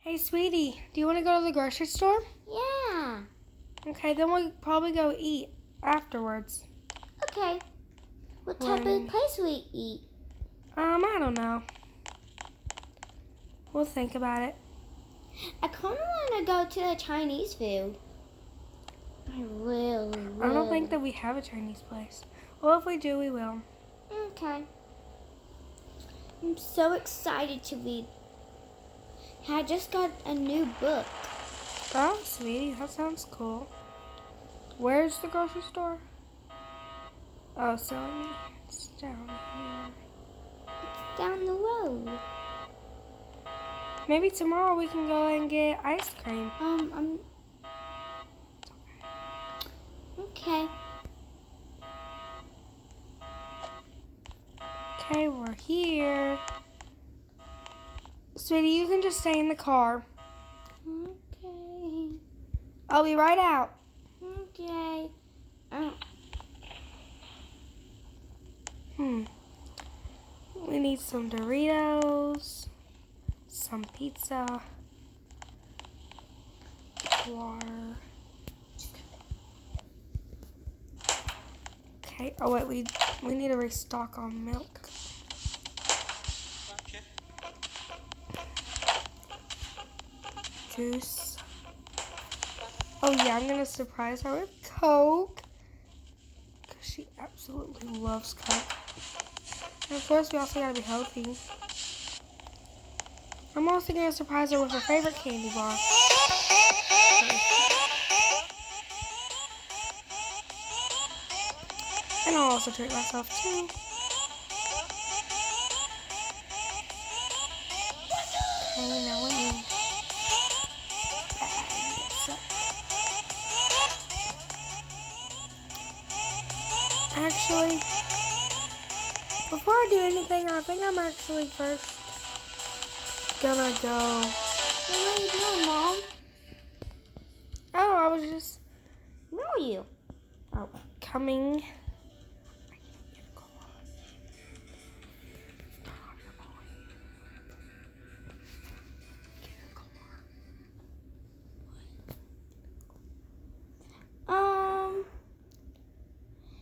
Hey, sweetie, do you want to go to the grocery store? Yeah. Okay, then we'll probably go eat afterwards. Okay. What type of place we eat? I don't know. We'll think about it. I kind of want to go to the Chinese food. I really. I don't think that we have a Chinese place. Well, if we do, we will. Okay. I'm so excited to read. I just got a new book. Oh, sweetie, that sounds cool. Where's the grocery store? Oh, silly me. It's down here. It's down the road. Maybe tomorrow we can go and get ice cream. Okay. Okay, we're here. Sweetie, you can just stay in the car. Okay. I'll be right out. Okay. We need some Doritos, some pizza, water. Okay. Oh wait, we need to restock on milk. Juice. Oh yeah, I'm gonna surprise her with Coke, because she absolutely loves Coke. And of course, we also gotta be healthy. I'm also gonna surprise her with her favorite candy bar. And I'll also treat myself too. Okay, now let me bag this up. Actually, before I do anything, I think I'm actually first gonna go. What are you doing, Mom? Oh, I was just Where are you? Oh. coming.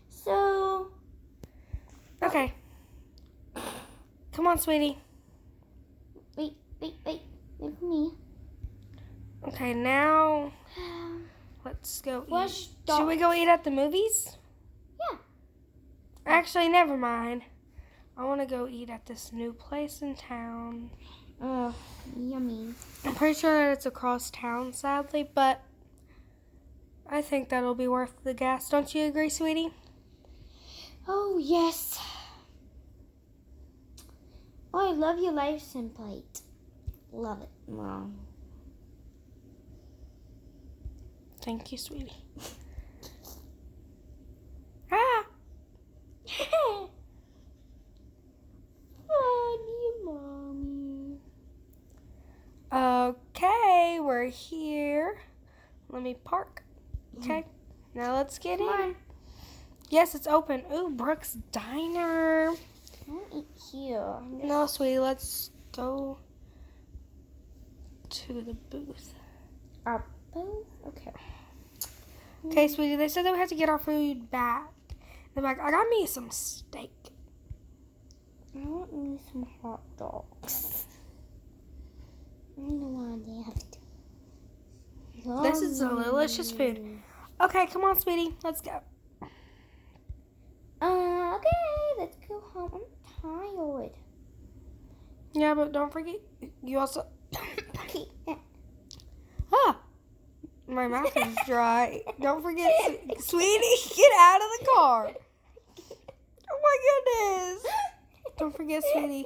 So. Okay. Come on, sweetie. Wait for me. Okay, now let's go eat. Stop. Should we go eat at the movies? Yeah. Actually, never mind. I want to go eat at this new place in town. Yummy. I'm pretty sure that it's across town, sadly, but I think that'll be worth the gas. Don't you agree, sweetie? Oh, yes. Oh, I love your license plate. Love it, Mom. Thank you, sweetie. Ah! Funny, Mommy. Okay, we're here. Let me park. Okay, now let's get in. Yes, it's open. Ooh, Brooks Diner. I want to eat here. No, sweetie, let's go to the booth. Our booth? Okay. Okay, sweetie, they said that we have to get our food back. They're like, I got me some steak. I want me some hot dogs. I don't know why they have to. This is delicious food. Okay, come on, sweetie, let's go. Okay, let's go home. I'm tired. Yeah, but don't forget, you also... Okay. My mouth is dry. Don't forget, sweetie, get out of the car. Oh my goodness. Don't forget, sweetie.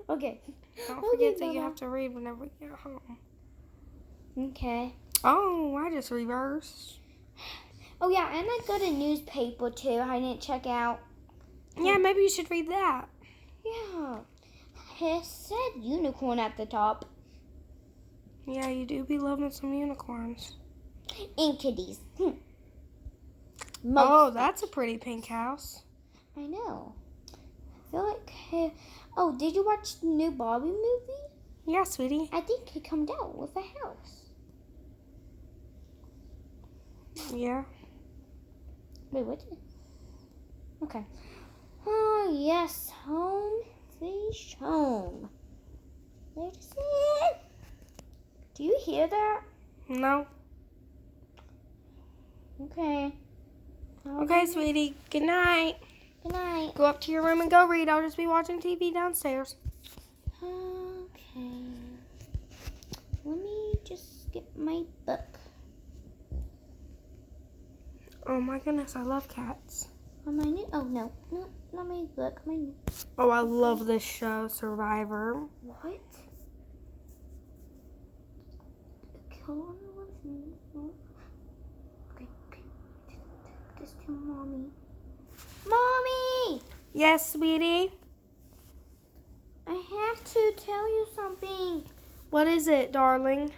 Okay. Don't forget that you have to read whenever we get home. Okay. Oh, I just reversed. Oh, yeah, and I got a newspaper, too. I didn't check out. Yeah, maybe you should read that. Yeah. It said unicorn at the top. Yeah, you do be loving some unicorns. And kitties. Oh, that's a pretty pink house. I know. I feel like... Oh, did you watch the new Barbie movie? Yeah, sweetie. I think he come down with a house. Yeah. Wait, what? Okay. Oh, yes. Home. Fish home. Where is it? Do you hear that? No. Okay. Okay, sweetie. Good night. Good night. Go up to your room and go read. I'll just be watching TV downstairs. Okay. Let me just get my book. Oh my goodness, I love cats. Oh, my new. Oh, no. Not my book. My new. Oh, I love this show, Survivor. What? Killer was me. Okay. Take this to Mommy. Mommy! Yes, sweetie. I have to tell you something. What is it, darling?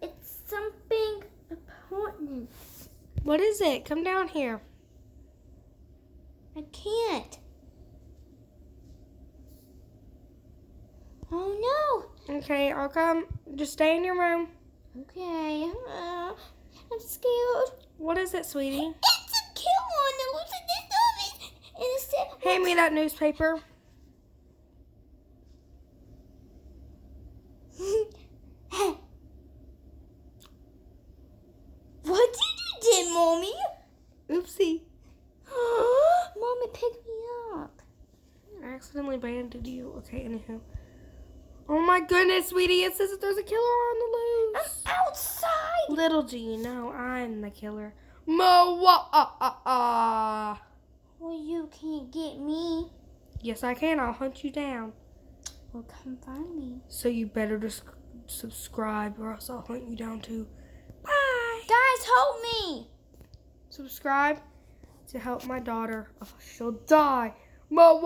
It's something important. What is it? Come down here. I can't. Oh no. Okay, I'll come. Just stay in your room. Okay. I'm scared. What is it, sweetie? It's a killer on the loose in this office. And it's Hand me that newspaper. What did you do, Mommy? Oopsie. Mommy, pick me up. I accidentally banded you. Okay, anywho. Oh my goodness, sweetie. It says that there's a killer on the loose. I'm outside. Little do you know, I'm the killer. Well, you can't get me. Yes, I can. I'll hunt you down. Well, come find me. So you better just subscribe or else I'll hunt you down too. Bye. Guys, help me. Subscribe to help my daughter. She'll die. No.